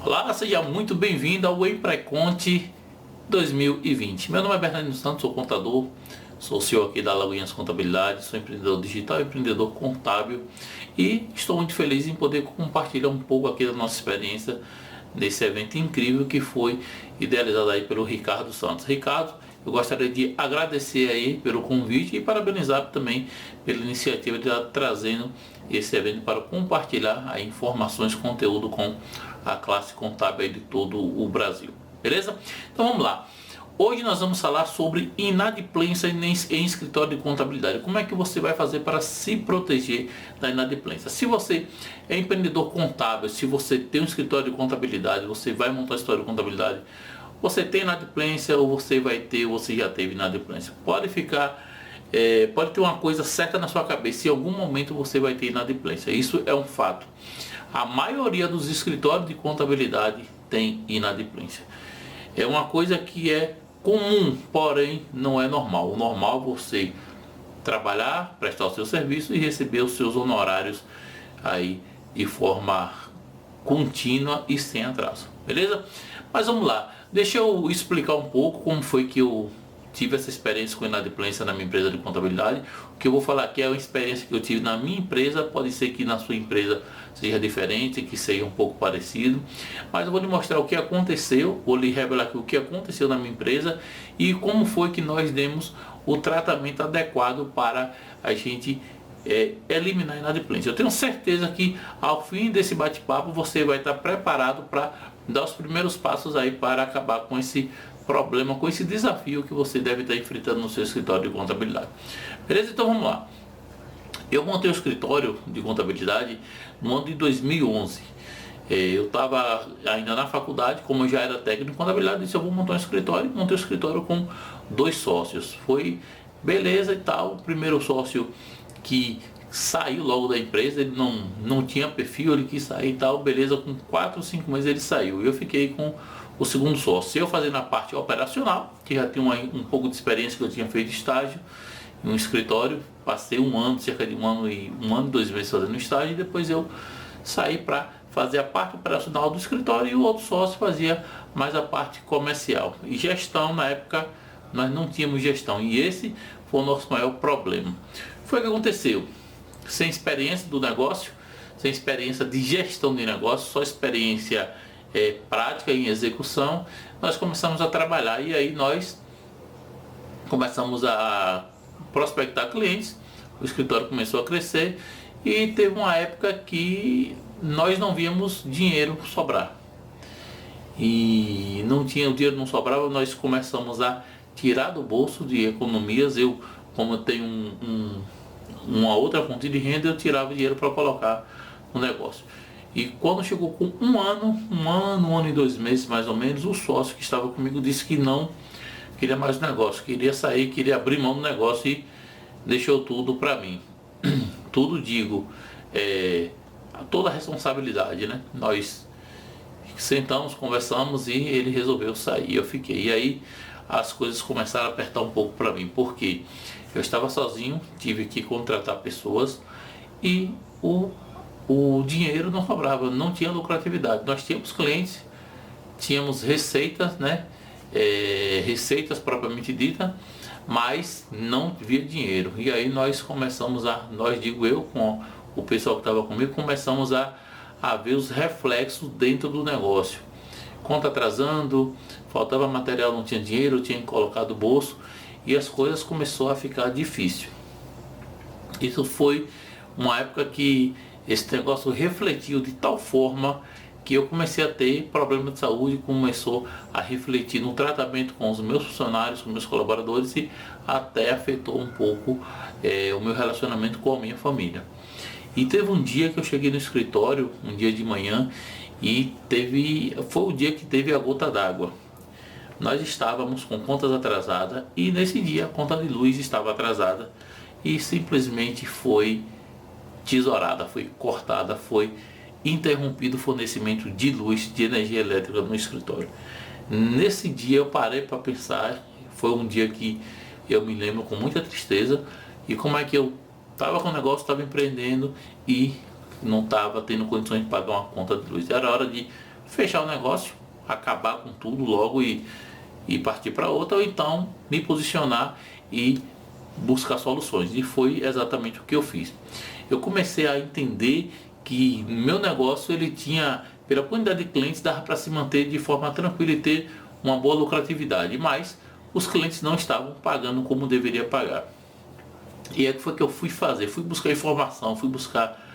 Olá, seja muito bem-vindo ao Empreconte 2020. Meu nome é Bernardino Santos, sou contador, sou CEO aqui da Lagoinhas Contabilidade, sou empreendedor digital, empreendedor contábil e estou muito feliz em poder compartilhar um pouco aqui da nossa experiência nesse evento incrível que foi idealizado aí pelo Ricardo Santos. Ricardo, eu gostaria de agradecer aí pelo convite e parabenizar também pela iniciativa de estar trazendo esse evento para compartilhar aí informações, conteúdo com a classe contábil aí de todo o Brasil. Beleza? Então vamos lá. Hoje nós vamos falar sobre inadimplência em escritório de contabilidade. Como é que você vai fazer para se proteger da inadimplência? Se você é empreendedor contábil, se você tem um escritório de contabilidade, você vai montar um escritório de contabilidade, você tem inadimplência ou você vai ter ou você já teve inadimplência. Pode ter uma coisa certa na sua cabeça, em algum momento você vai ter inadimplência. Isso é um fato. A maioria dos escritórios de contabilidade tem inadimplência. É uma coisa que é comum, porém não é normal. O normal é você trabalhar, prestar o seu serviço e receber os seus honorários aí de forma contínua e sem atraso. Beleza? Mas vamos lá. Deixa eu explicar um pouco como foi que eu tive essa experiência com inadimplência na minha empresa de contabilidade. O que eu vou falar aqui é uma experiência que eu tive na minha empresa, pode ser que na sua empresa seja diferente, que seja um pouco parecido, mas eu vou lhe mostrar o que aconteceu, vou lhe revelar aqui o que aconteceu na minha empresa e como foi que nós demos o tratamento adequado para a gente eliminar a inadimplência. Eu tenho certeza que ao fim desse bate-papo você vai estar preparado para dar os primeiros passos aí para acabar com esse problema, com esse desafio que você deve estar enfrentando no seu escritório de contabilidade. Beleza? Então vamos lá. Eu montei o escritório de contabilidade no ano de 2011. Eu estava ainda na faculdade, como eu já era técnico de contabilidade, disse eu vou montar um escritório. Montei o escritório com 2 sócios. Foi beleza e tal. O primeiro sócio que saiu logo da empresa, ele não tinha perfil, ele quis sair e tal, beleza, com 4 ou 5 meses ele saiu. E eu fiquei com o segundo sócio, eu fazendo a parte operacional, que já tinha um pouco de experiência, que eu tinha feito estágio em um escritório, passei um ano, cerca de um ano e 2 meses fazendo estágio, e depois eu saí para fazer a parte operacional do escritório e o outro sócio fazia mais a parte comercial. E gestão, na época, nós não tínhamos gestão, e esse foi o nosso maior problema. Foi o que aconteceu, sem experiência do negócio, sem experiência de gestão de negócio, só experiência prática em execução, nós começamos a trabalhar e aí nós começamos a prospectar clientes, o escritório começou a crescer e teve uma época que nós não víamos dinheiro sobrar. E o dinheiro não sobrava, nós começamos a tirar do bolso de economias. Como eu tenho uma outra fonte de renda, eu tirava dinheiro para colocar no negócio. E quando chegou com um ano e 2 meses mais ou menos, o sócio que estava comigo disse que não queria mais o negócio, queria sair, queria abrir mão do negócio e deixou tudo para mim. Tudo digo, toda a responsabilidade, né? Nós sentamos, conversamos e ele resolveu sair, eu fiquei. E aí as coisas começaram a apertar um pouco para mim, porque eu estava sozinho, tive que contratar pessoas e o dinheiro não sobrava, não tinha lucratividade. Nós tínhamos clientes, tínhamos receitas, né? Receitas propriamente dita, mas não via dinheiro. E aí nós começamos com o pessoal que estava comigo, começamos a ver os reflexos dentro do negócio. Conta atrasando, faltava material, não tinha dinheiro, tinha que colocar do bolso e as coisas começaram a ficar difícil. Isso foi uma época que esse negócio refletiu de tal forma que eu comecei a ter problema de saúde, começou a refletir no tratamento com os meus funcionários, com meus colaboradores e até afetou um pouco o meu relacionamento com a minha família. E teve um dia que eu cheguei no escritório, um dia de manhã, e foi o dia que teve a gota d'água. Nós estávamos com contas atrasadas e nesse dia a conta de luz estava atrasada e simplesmente foi tesourada, foi cortada, foi interrompido o fornecimento de luz, de energia elétrica no escritório. Nesse dia eu parei para pensar, foi um dia que eu me lembro com muita tristeza e como é que eu estava com o negócio, estava empreendendo e não estava tendo condições de pagar uma conta de luz. Era hora de fechar o negócio, acabar com tudo logo e partir para outra, ou então me posicionar e buscar soluções. E foi exatamente o que eu fiz. Eu comecei a entender que meu negócio, ele tinha, pela quantidade de clientes, dava para se manter de forma tranquila e ter uma boa lucratividade, mas os clientes não estavam pagando como deveria pagar. E é que foi que eu fui fazer, fui buscar informação, fui buscar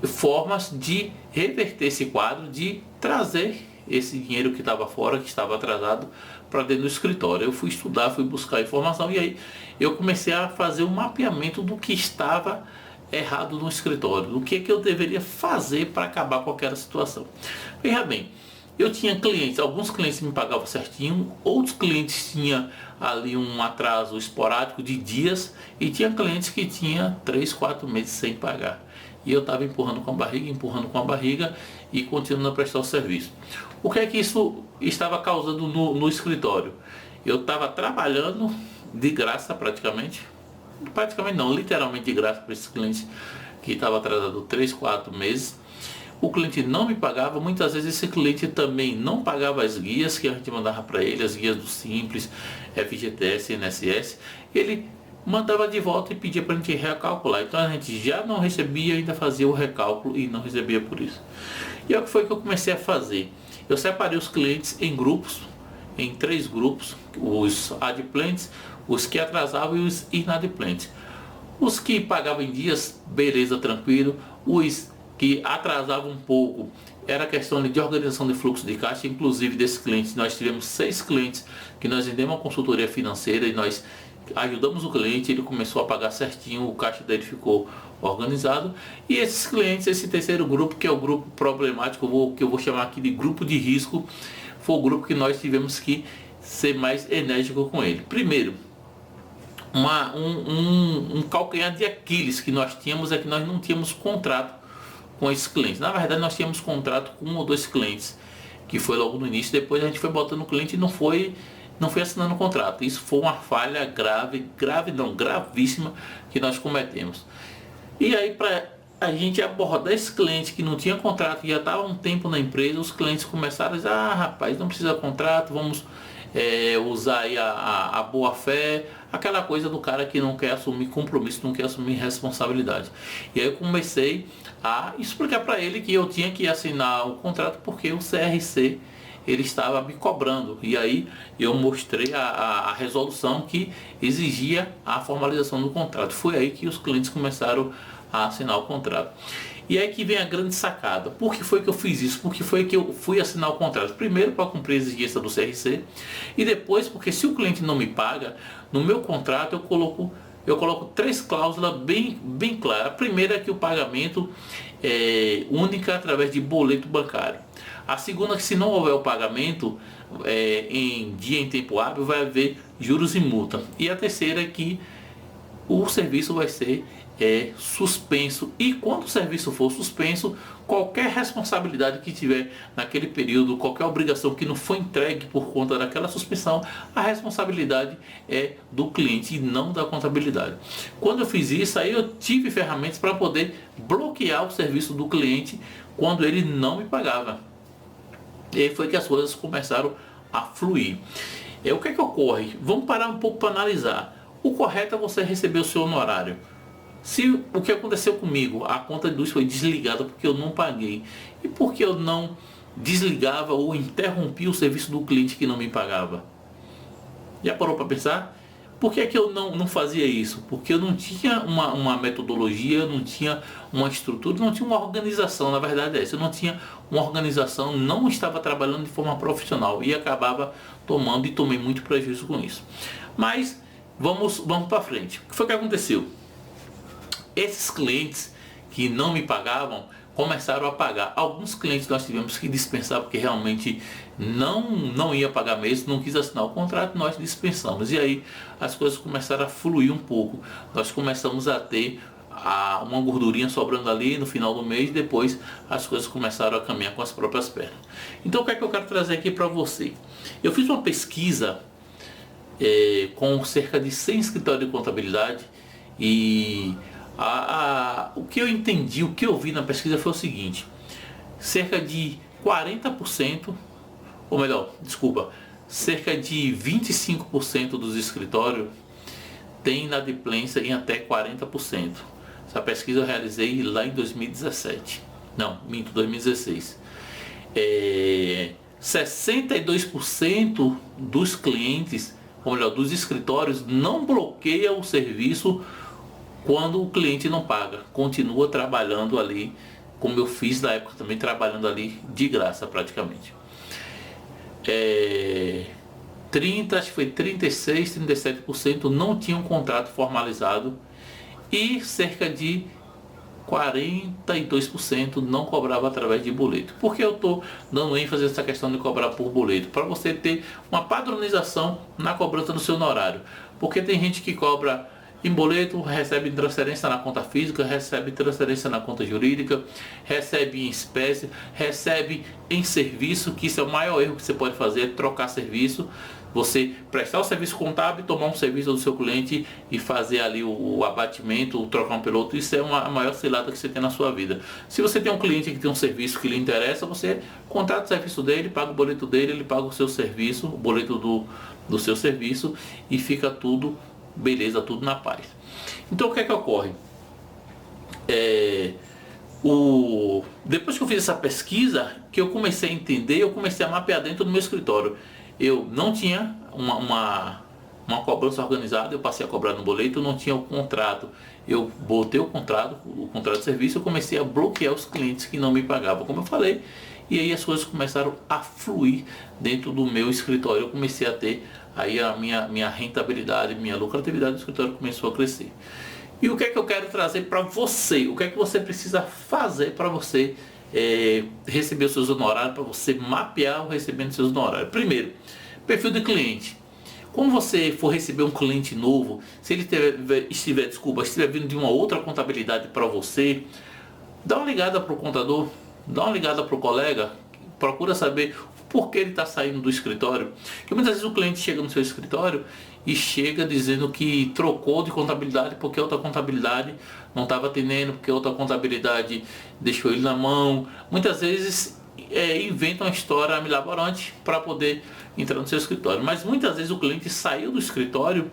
formas de reverter esse quadro, de trazer esse dinheiro que estava fora, que estava atrasado, para dentro do escritório. Eu fui estudar, fui buscar informação e aí eu comecei a fazer um mapeamento do que estava errado no escritório, do que eu deveria fazer para acabar com aquela situação. Veja bem, eu tinha clientes, alguns clientes me pagavam certinho, outros clientes tinham ali um atraso esporádico de dias e tinha clientes que tinha 3, 4 meses sem pagar. E eu estava empurrando com a barriga e continuando a prestar o serviço. O que é que isso estava causando no escritório? Eu estava trabalhando de graça praticamente não, literalmente de graça para esses clientes que estavam atrasados 3, 4 meses. O cliente não me pagava, muitas vezes esse cliente também não pagava as guias que a gente mandava para ele, as guias do Simples, FGTS, INSS. Ele mandava de volta e pedia para a gente recalcular. Então a gente já não recebia, ainda fazia o recálculo e não recebia por isso. E é o que foi que eu comecei a fazer. Eu separei os clientes em grupos, em 3 grupos, os adimplentes, os que atrasavam e os inadimplentes. Os que pagavam em dias, beleza, tranquilo. Os que atrasavam um pouco, era questão de organização de fluxo de caixa. Inclusive desses clientes, nós tivemos 6 clientes que nós vendemos uma consultoria financeira e nós ajudamos o cliente, ele começou a pagar certinho, o caixa dele ficou organizado. E esses clientes, esse terceiro grupo, que é o grupo problemático, que eu vou chamar aqui de grupo de risco, foi o grupo que nós tivemos que ser mais enérgico com ele. Primeiro, um calcanhar de Aquiles que nós tínhamos é que nós não tínhamos contrato com esses clientes. Na verdade, nós tínhamos contrato com 1 ou 2 clientes, que foi logo no início. Depois a gente foi botando o cliente e não foi assinando o contrato. Isso foi uma falha gravíssima que nós cometemos. E aí, para a gente abordar esse cliente que não tinha contrato, já estava um tempo na empresa, os clientes começaram a dizer: rapaz, não precisa de contrato, vamos usar aí a boa fé, aquela coisa do cara que não quer assumir compromisso, não quer assumir responsabilidade. E aí eu comecei a explicar para ele que eu tinha que assinar o contrato porque o CRC ele estava me cobrando. E aí eu mostrei a resolução que exigia a formalização do contrato. Foi aí que os clientes começaram a assinar o contrato. E aí que vem a grande sacada. Por que foi que eu fiz isso? Por que foi que eu fui assinar o contrato? Primeiro, para cumprir a exigência do CRC, e depois porque se o cliente não me paga, no meu contrato eu coloco 3 cláusulas bem claras. A primeira é que o pagamento é única através de boleto bancário. A segunda é que se não houver o pagamento em tempo hábil, vai haver juros e multa. E a terceira é que o serviço vai ser suspenso, e quando o serviço for suspenso, qualquer responsabilidade que tiver naquele período, qualquer obrigação que não foi entregue por conta daquela suspensão, a responsabilidade é do cliente e não da contabilidade. Quando eu fiz isso, aí eu tive ferramentas para poder bloquear o serviço do cliente quando ele não me pagava. E aí foi que as coisas começaram a fluir. O que é que ocorre? Vamos parar um pouco para analisar. O correto é você receber o seu honorário. Se o que aconteceu comigo, a conta de luz foi desligada porque eu não paguei, e porque eu não desligava ou interrompia o serviço do cliente que não me pagava? Já parou para pensar? Por que é que eu não fazia isso? Porque eu não tinha uma metodologia, não tinha uma estrutura, não tinha uma organização. Na verdade é isso, eu não tinha uma organização, não estava trabalhando de forma profissional e acabava tomei muito prejuízo com isso. Mas vamos para frente. O que foi que aconteceu? Esses clientes que não me pagavam começaram a pagar. Alguns clientes nós tivemos que dispensar porque realmente não ia pagar mesmo, não quis assinar o contrato, nós dispensamos. E aí as coisas começaram a fluir um pouco. Nós começamos a ter uma gordurinha sobrando ali no final do mês, depois as coisas começaram a caminhar com as próprias pernas. Então o que é que eu quero trazer aqui para você? Eu fiz uma pesquisa com cerca de 100 escritórios de contabilidade e o que eu entendi, o que eu vi na pesquisa foi o seguinte: cerca de 40%, ou melhor, desculpa, cerca de 25% dos escritórios tem inadimplência em até 40%. Essa pesquisa eu realizei lá em 2017. Não, minto, 2016. 62% dos clientes, ou melhor, dos escritórios, não bloqueia o serviço quando o cliente não paga. Continua trabalhando ali, como eu fiz na época também, trabalhando ali de graça praticamente. 30, acho que foi 36, 37% não tinham um contrato formalizado e cerca de 42% não cobrava através de boleto. Por que eu estou dando ênfase nessa questão de cobrar por boleto? Para você ter uma padronização na cobrança do seu honorário. Porque tem gente que cobra em boleto, recebe transferência na conta física, recebe transferência na conta jurídica, recebe em espécie, recebe em serviço, que isso é o maior erro que você pode fazer, é trocar serviço. Você prestar o serviço contábil, tomar um serviço do seu cliente e fazer ali o abatimento, trocar um pelo outro, isso é a maior cilada que você tem na sua vida. Se você tem um cliente que tem um serviço que lhe interessa, você contrata o serviço dele, paga o boleto dele, ele paga o seu serviço, o boleto do seu serviço e fica tudo beleza, tudo na paz. Então o que é que ocorre? Depois que eu fiz essa pesquisa, que eu comecei a entender, eu comecei a mapear dentro do meu escritório. Eu não tinha uma cobrança organizada, eu passei a cobrar no boleto, eu não tinha o contrato. Eu botei o contrato de serviço, eu comecei a bloquear os clientes que não me pagavam, como eu falei, e aí as coisas começaram a fluir dentro do meu escritório. Eu comecei a ter aí a minha rentabilidade, minha lucratividade do escritório começou a crescer. E o que é que eu quero trazer para você? O que é que você precisa fazer para você receber os seus honorários, para você mapear o recebimento dos seus honorários? Primeiro, perfil de cliente. Quando você for receber um cliente novo, se ele estiver vindo de uma outra contabilidade para você, dá uma ligada para o contador, dá uma ligada para o colega, procura saber por que ele está saindo do escritório. Porque muitas vezes o cliente chega no seu escritório e chega dizendo que trocou de contabilidade porque outra contabilidade não estava atendendo, porque outra contabilidade deixou ele na mão. Muitas vezes inventam uma história milaborante para poder entrar no seu escritório. Mas muitas vezes o cliente saiu do escritório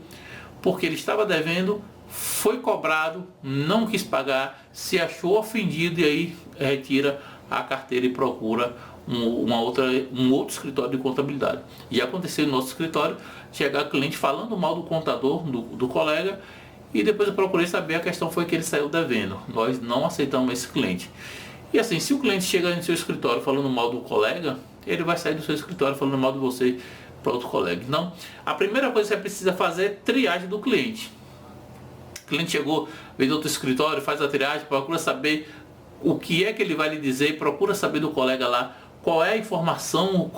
porque ele estava devendo, foi cobrado, não quis pagar, se achou ofendido e aí retira a carteira e procura um outro escritório de contabilidade. Já aconteceu no nosso escritório, chegar cliente falando mal do contador, do colega, e depois eu procurei saber, a questão foi que ele saiu devendo. Nós não aceitamos esse cliente. E assim, se o cliente chega no seu escritório falando mal do colega, ele vai sair do seu escritório falando mal de você para outro colega. Então, a primeira coisa que você precisa fazer é triagem do cliente. O cliente chegou, veio do outro escritório, faz a triagem, procura saber o que é que ele vai lhe dizer, procura saber do colega lá qual é a informação,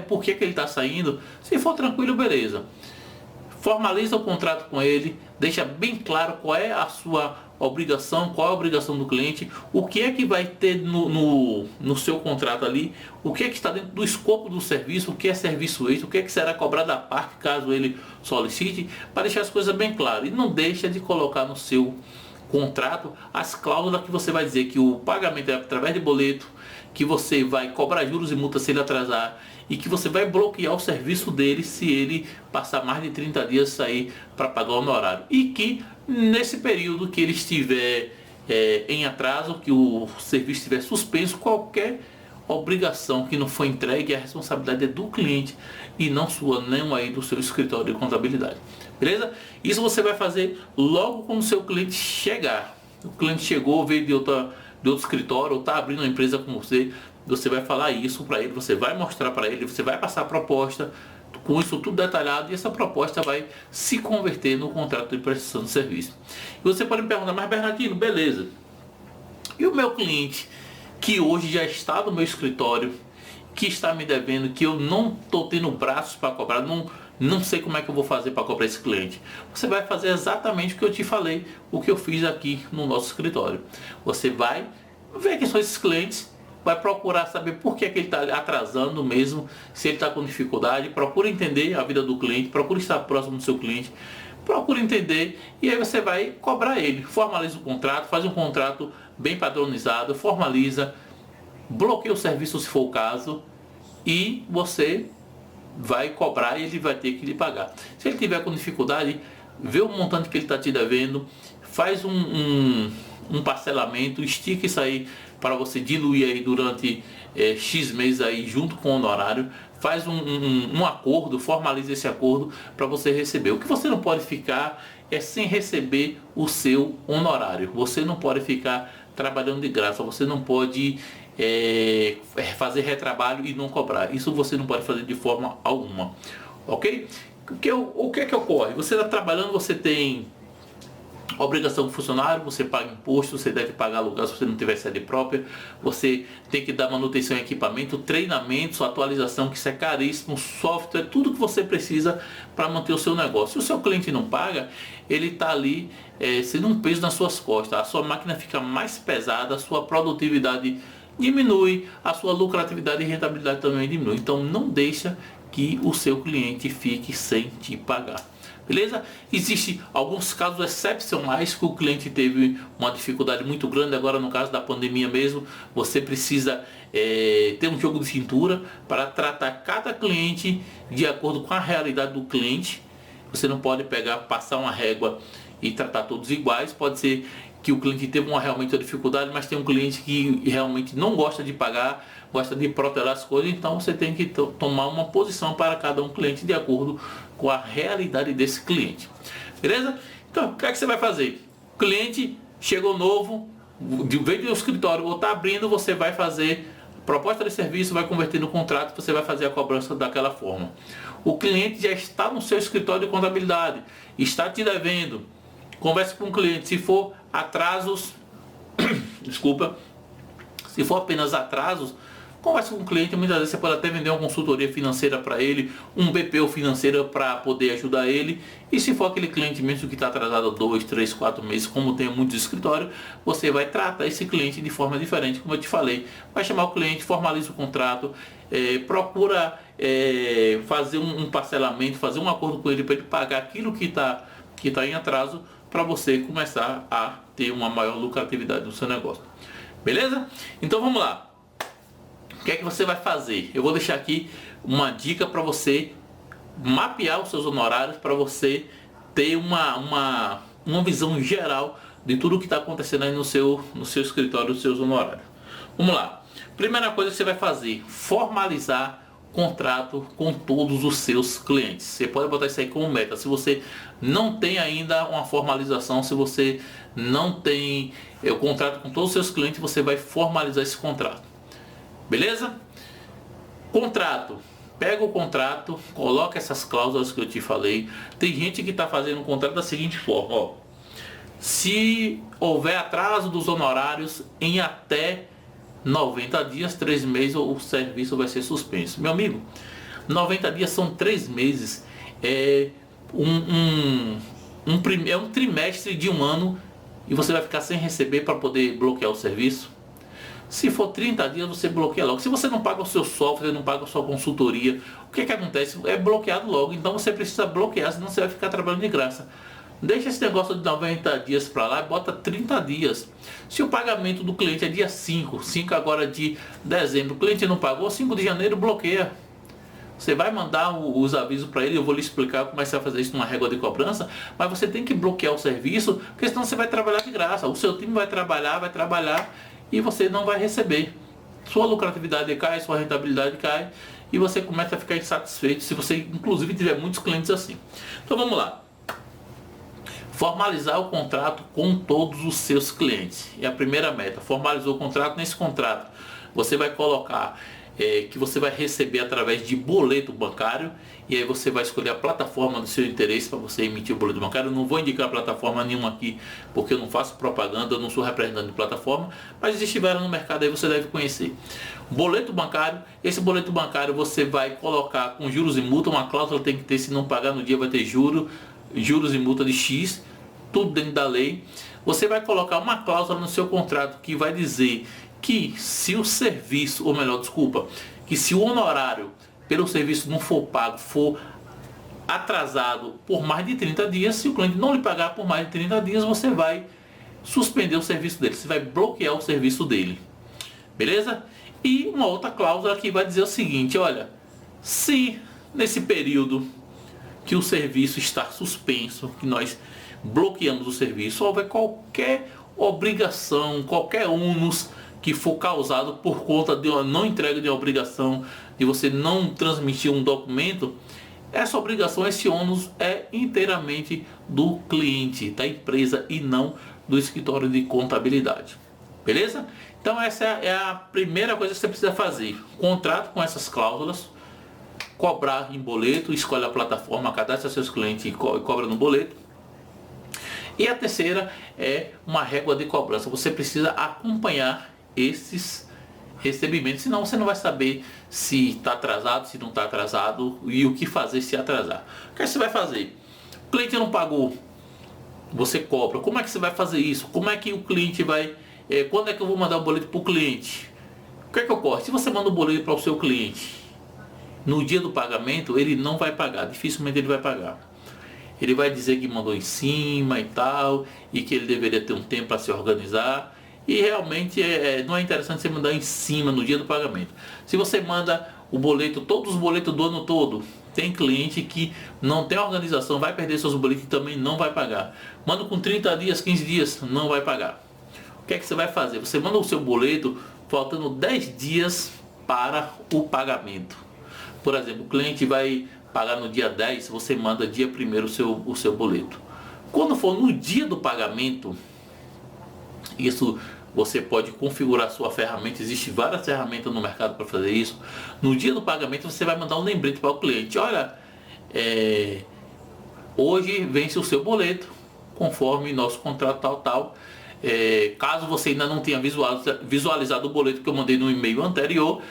por que ele está saindo. Se for tranquilo, beleza. Formaliza o contrato com ele, deixa bem claro qual é a sua obrigação, qual é a obrigação do cliente, o que é que vai ter no seu contrato ali, o que é que está dentro do escopo do serviço, o que é serviço extra, o que é que será cobrado à parte caso ele solicite, para deixar as coisas bem claras. E não deixa de colocar no seu contrato as cláusulas que você vai dizer que o pagamento é através de boleto, que você vai cobrar juros e multas se ele atrasar e que você vai bloquear o serviço dele se ele passar mais de 30 dias sair para pagar o honorário. E que nesse período que ele estiver em atraso, que o serviço estiver suspenso, qualquer obrigação que não foi entregue, a responsabilidade é do cliente e não sua, nem aí do seu escritório de contabilidade. Beleza? Isso você vai fazer logo quando o seu cliente chegar. O cliente chegou, veio de outro escritório ou está abrindo uma empresa com você, você vai falar isso para ele, você vai mostrar para ele, você vai passar a proposta com isso tudo detalhado e essa proposta vai se converter no contrato de prestação de serviço. E você pode me perguntar, mas Bernardino, beleza, e o meu cliente que hoje já está no meu escritório, que está me devendo, que eu não estou tendo braços para cobrar, não sei como é que eu vou fazer para cobrar esse cliente. Você vai fazer exatamente o que eu te falei, o que eu fiz aqui no nosso escritório. Você vai ver quem são esses clientes, vai procurar saber por que ele está atrasando mesmo, se ele está com dificuldade, procura entender a vida do cliente, procura estar próximo do seu cliente, procura entender e aí você vai cobrar ele. Formaliza o contrato, faz um contrato bem padronizado, formaliza, bloqueia o serviço se for o caso e você vai cobrar e ele vai ter que lhe pagar. Se ele tiver com dificuldade, vê o montante que ele está te devendo, faz um parcelamento, estica isso aí para você diluir aí durante X meses aí junto com o honorário, faz um acordo, formaliza esse acordo para você receber. O que você não pode ficar é sem receber o seu honorário. Você não pode ficar trabalhando de graça, você não pode fazer retrabalho e não cobrar. Isso você não pode fazer de forma alguma, ok? O que é que ocorre? Você está trabalhando, você tem obrigação do funcionário, você paga imposto, você deve pagar aluguel se você não tiver sede própria, você tem que dar manutenção em equipamento, treinamentos, atualização, que isso é caríssimo, software, tudo que você precisa para manter o seu negócio. Se o seu cliente não paga, ele está ali sendo um peso nas suas costas, a sua máquina fica mais pesada, a sua produtividade diminui, a sua lucratividade e rentabilidade também diminui. Então não deixa que o seu cliente fique sem te pagar. Beleza? Existem alguns casos excepcionais que o cliente teve uma dificuldade muito grande. Agora no caso da pandemia mesmo, você precisa ter um jogo de cintura para tratar cada cliente de acordo com a realidade do cliente. Você não pode passar uma régua e tratar todos iguais. Pode ser que o cliente teve realmente uma dificuldade, mas tem um cliente que realmente não gosta de pagar, gosta de protelar as coisas, então você tem que tomar uma posição para cada um cliente de acordo com a realidade desse cliente. Beleza? Então, o que é que você vai fazer? O cliente chegou novo, veio do escritório ou está abrindo, você vai fazer proposta de serviço, vai converter no contrato, você vai fazer a cobrança daquela forma. O cliente já está no seu escritório de contabilidade, está te devendo. Converse com o cliente, se for atrasos, desculpa, se for apenas atrasos, converse com o cliente. Muitas vezes você pode até vender uma consultoria financeira para ele, um BPO financeiro para poder ajudar ele. E se for aquele cliente mesmo que está atrasado 2, 3, 4 meses, como tem muitos escritórios, você vai tratar esse cliente de forma diferente, como eu te falei. Vai chamar o cliente, formaliza o contrato, procura fazer um parcelamento, fazer um acordo com ele para ele pagar aquilo que está em atraso, para você começar a ter uma maior lucratividade no seu negócio. Beleza? Então vamos lá. O que é que você vai fazer? Eu vou deixar aqui uma dica para você mapear os seus honorários, para você ter uma visão geral de tudo o que está acontecendo aí no seu escritório, os seus honorários. Vamos lá. Primeira coisa que você vai fazer, formalizar contrato com todos os seus clientes. Você pode botar isso aí como meta. Se você não tem ainda uma formalização, se você não tem o contrato com todos os seus clientes, você vai formalizar esse contrato. Beleza? Contrato. Pega o contrato, coloca essas cláusulas que eu te falei. Tem gente que está fazendo o contrato da seguinte forma, ó. Se houver atraso dos honorários em até 90 dias, 3 meses, o serviço vai ser suspenso. Meu amigo, 90 dias são 3 meses. É um trimestre de um ano e você vai ficar sem receber para poder bloquear o serviço. Se for 30 dias, você bloqueia logo. Se você não paga o seu software, não paga a sua consultoria, o que acontece? É bloqueado logo. Então você precisa bloquear, senão você vai ficar trabalhando de graça. Deixa esse negócio de 90 dias para lá e bota 30 dias. Se o pagamento do cliente é dia 5 agora de dezembro, o cliente não pagou, 5 de janeiro bloqueia. Você vai mandar os avisos para ele, eu vou lhe explicar como é que você vai fazer isso numa régua de cobrança, mas você tem que bloquear o serviço, porque senão você vai trabalhar de graça. O seu time vai trabalhar e você não vai receber. Sua lucratividade cai, sua rentabilidade cai e você começa a ficar insatisfeito, se você inclusive tiver muitos clientes assim. Então vamos lá. Formalizar o contrato com todos os seus clientes. É a primeira meta. Formalizou o contrato. Nesse contrato você vai colocar que você vai receber através de boleto bancário, e aí você vai escolher a plataforma do seu interesse para você emitir o boleto bancário. Eu não vou indicar plataforma nenhuma aqui, porque eu não faço propaganda, eu não sou representante de plataforma, mas existe várias no mercado aí, você deve conhecer. Boleto bancário, esse boleto bancário você vai colocar com juros e multa, uma cláusula tem que ter, se não pagar no dia vai ter juros e multa de X, tudo dentro da lei. Você vai colocar uma cláusula no seu contrato que vai dizer que se o serviço, ou melhor, desculpa, que se o honorário pelo serviço não for pago, for atrasado por mais de 30 dias, se o cliente não lhe pagar por mais de 30 dias, você vai suspender o serviço dele, você vai bloquear o serviço dele. Beleza? E uma outra cláusula que vai dizer o seguinte, olha, se nesse período que o serviço está suspenso, que nós bloqueamos o serviço, houver qualquer obrigação, qualquer ônus que for causado por conta de uma não entrega de uma obrigação, de você não transmitir um documento, essa obrigação, esse ônus é inteiramente do cliente, da empresa e não do escritório de contabilidade. Beleza? Então essa é a primeira coisa que você precisa fazer. Contrato com essas cláusulas, cobrar em boleto, escolhe a plataforma, cadastra seus clientes e cobra no boleto. E a terceira é uma régua de cobrança. Você precisa acompanhar esses recebimentos, senão você não vai saber se está atrasado, se não está atrasado e o que fazer se atrasar. O que você vai fazer? O cliente não pagou, você cobra. Como é que você vai fazer isso? Como é que o cliente vai... quando é que eu vou mandar o boleto para o cliente? O que é que ocorre? Se você manda o boleto para o seu cliente no dia do pagamento, ele não vai pagar, dificilmente ele vai pagar. Ele vai dizer que mandou em cima e tal, e que ele deveria ter um tempo para se organizar. E realmente não é interessante você mandar em cima no dia do pagamento. Se você manda o boleto, todos os boletos do ano todo, tem cliente que não tem organização, vai perder seus boletos e também não vai pagar. Manda com 30 dias, 15 dias, não vai pagar. O que é que você vai fazer? Você manda o seu boleto faltando 10 dias para o pagamento. Por exemplo, o cliente vai pagar no dia 10, você manda dia 1º o seu boleto. Quando for no dia do pagamento, isso você pode configurar sua ferramenta, existe várias ferramentas no mercado para fazer isso. No dia do pagamento você vai mandar um lembrete para o cliente, olha, hoje vence o seu boleto, conforme nosso contrato tal. Caso você ainda não tenha visualizado o boleto que eu mandei no e-mail anterior,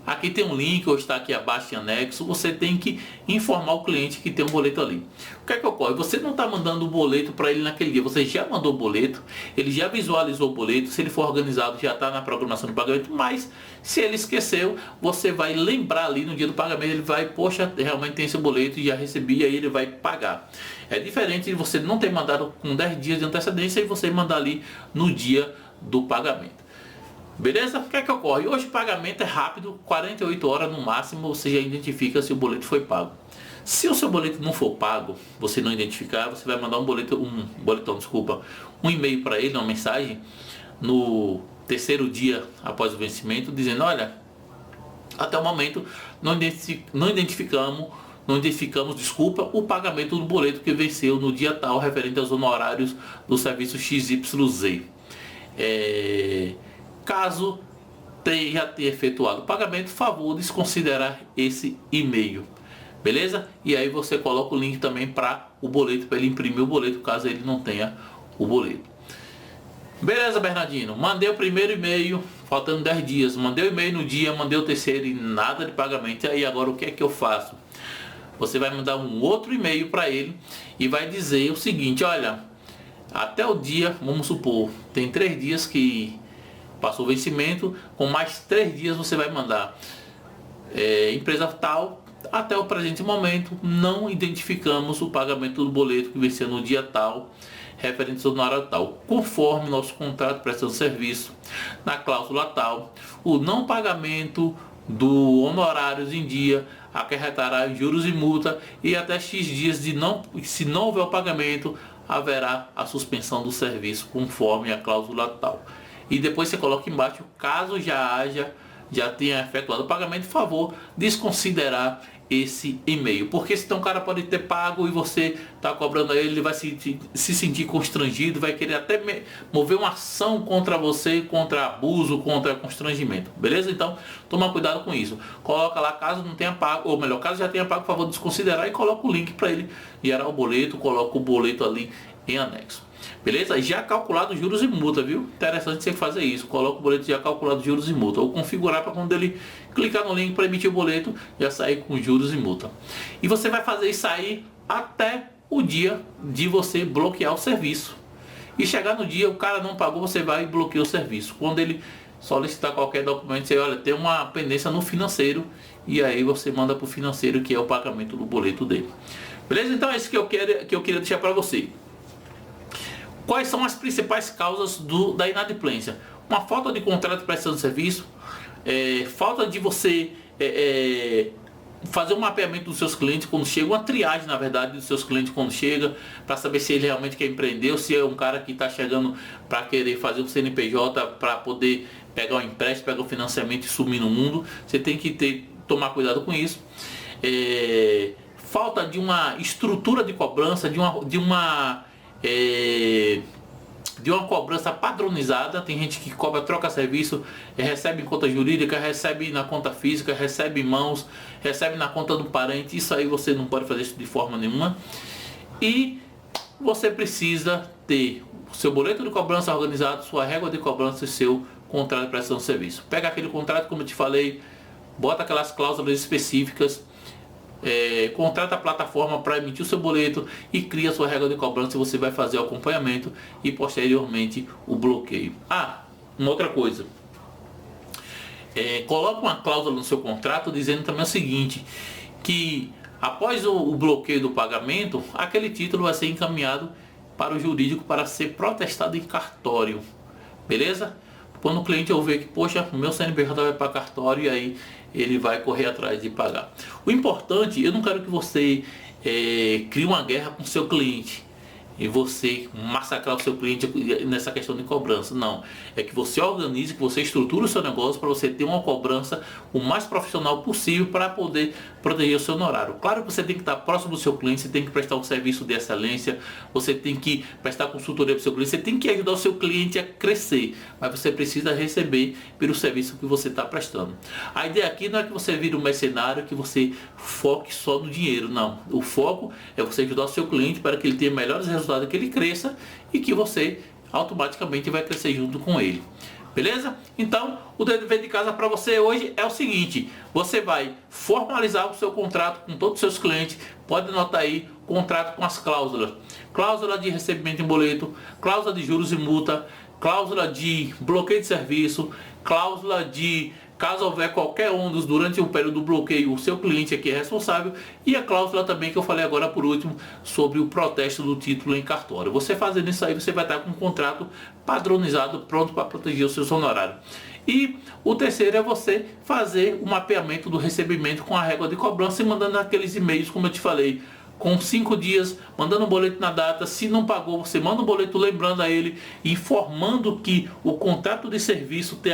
aqui tem um link, ou está aqui abaixo em anexo, você tem que informar o cliente que tem um boleto ali. O que é que ocorre? Você não está mandando o boleto para ele naquele dia, você já mandou o boleto, ele já visualizou o boleto, se ele for organizado já está na programação do pagamento, mas se ele esqueceu, você vai lembrar ali no dia do pagamento, ele vai, poxa, realmente tem esse boleto e já recebi, aí ele vai pagar. É diferente de você não ter mandado com 10 dias de antecedência e você mandar ali no dia do pagamento. Beleza? O que é que ocorre? Hoje o pagamento é rápido, 48 horas no máximo você já identifica se o boleto foi pago. Se o seu boleto não for pago, você não identificar, você vai mandar um e-mail para ele, uma mensagem, no terceiro dia após o vencimento, dizendo, olha, até o momento não identificamos, o pagamento do boleto que venceu no dia tal, referente aos honorários do serviço XYZ. Caso tenha efetuado o pagamento, favor desconsiderar esse e-mail. Beleza? E aí você coloca o link também para o boleto, para ele imprimir o boleto, caso ele não tenha o boleto. Beleza, Bernardino? Mandei o primeiro e-mail, faltando 10 dias. Mandei o e-mail no dia, mandei o terceiro e nada de pagamento. E aí agora o que é que eu faço? Você vai mandar um outro e-mail para ele e vai dizer o seguinte, olha, até o dia, vamos supor, tem 3 dias que passou o vencimento, com mais 3 dias você vai mandar, empresa tal, até o presente momento não identificamos o pagamento do boleto que venceu no dia tal, referente ao honorário tal, conforme nosso contrato de prestação de serviço, na cláusula tal, o não pagamento do honorários em dia acarretará juros e multa, e até X dias se não houver o pagamento, haverá a suspensão do serviço conforme a cláusula tal. E depois você coloca embaixo, caso já tenha efetuado o pagamento, por favor, desconsiderar esse e-mail. Porque senão o cara pode ter pago e você está cobrando a ele vai se sentir constrangido, vai querer até mover uma ação contra você, contra abuso, contra constrangimento. Beleza? Então, toma cuidado com isso. Coloca lá, caso não tenha pago, ou melhor, caso já tenha pago, por favor, desconsiderar e coloca o link para ele gerar o boleto, coloca o boleto ali em anexo. Beleza? Já calculado juros e multa, viu? Interessante você fazer isso. Coloca o boleto já calculado juros e multa. Ou configurar para quando ele clicar no link para emitir o boleto, já sair com juros e multa. E você vai fazer isso aí até o dia de você bloquear o serviço. E chegar no dia, o cara não pagou, você vai e bloqueia o serviço. Quando ele solicitar qualquer documento, você olha, tem uma pendência no financeiro. E aí você manda para o financeiro, que é o pagamento do boleto dele. Beleza? Então é isso que eu queria deixar para você. Quais são as principais causas da inadimplência? Uma falta de contrato de prestação de serviço, falta de você fazer um mapeamento dos seus clientes quando chega, uma triagem na verdade dos seus clientes quando chega, para saber se ele realmente quer empreender ou se é um cara que está chegando para querer fazer um CNPJ para poder pegar um empréstimo, pegar um financiamento e sumir no mundo. Você tem que tomar cuidado com isso. Falta de uma estrutura de cobrança, de uma cobrança padronizada. Tem gente que cobra, troca serviço, recebe em conta jurídica, recebe na conta física, recebe em mãos, recebe na conta do parente. Isso aí você não pode fazer isso de forma nenhuma. E você precisa ter o seu boleto de cobrança organizado, sua régua de cobrança e seu contrato de prestação de serviço. Pega aquele contrato, como eu te falei, bota aquelas cláusulas específicas, contrata a plataforma para emitir o seu boleto e cria a sua regra de cobrança. E você vai fazer o acompanhamento e posteriormente o bloqueio. Uma outra coisa, coloca uma cláusula no seu contrato dizendo também o seguinte, que após o bloqueio do pagamento, aquele título vai ser encaminhado para o jurídico para ser protestado em cartório, beleza? Quando o cliente ouvir que, poxa, o meu CNPJ vai para cartório, e aí ele vai correr atrás de pagar. O importante, eu não quero que você crie uma guerra com o seu cliente e você massacrar o seu cliente nessa questão de cobrança. Não, é que você organize, que você estruture o seu negócio para você ter uma cobrança o mais profissional possível para poder proteger o seu honorário. Claro que você tem que estar próximo do seu cliente, você tem que prestar um serviço de excelência, você tem que prestar consultoria para o seu cliente, você tem que ajudar o seu cliente a crescer, mas você precisa receber pelo serviço que você está prestando. A ideia aqui não é que você vire um mercenário, que você foque só no dinheiro, não. O foco é você ajudar o seu cliente para que ele tenha melhores resultados, que ele cresça e que você automaticamente vai crescer junto com ele. Beleza? Então, o dever de casa para você hoje é o seguinte: você vai formalizar o seu contrato com todos os seus clientes. Pode anotar aí, contrato com as cláusulas: cláusula de recebimento em boleto, cláusula de juros e multa, cláusula de bloqueio de serviço, cláusula de caso houver qualquer um dos durante o período do bloqueio, o seu cliente aqui é responsável, e a cláusula também que eu falei agora por último sobre o protesto do título em cartório. Você fazendo isso aí, você vai estar com um contrato padronizado, pronto para proteger os seus honorários. E o terceiro é você fazer o mapeamento do recebimento com a régua de cobrança e mandando aqueles e-mails, como eu te falei, com 5 dias, mandando um boleto na data. Se não pagou, você manda um boleto lembrando a ele, informando que o contrato de serviço tem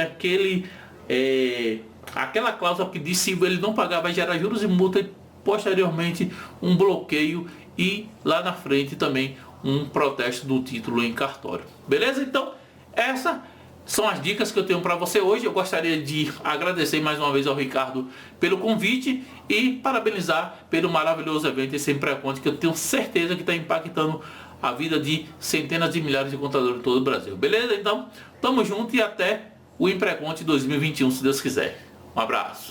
aquela cláusula que diz se ele não pagar vai gerar juros e multa, e posteriormente um bloqueio e lá na frente também um protesto do título em cartório. Beleza? Então essas são as dicas que eu tenho para você hoje. Eu gostaria de agradecer mais uma vez ao Ricardo pelo convite e parabenizar pelo maravilhoso evento esse Empreconte, que eu tenho certeza que está impactando a vida de centenas de milhares de contadores de todo o Brasil. Beleza? Então tamo junto e até o Empreconte 2021, se Deus quiser. Um abraço.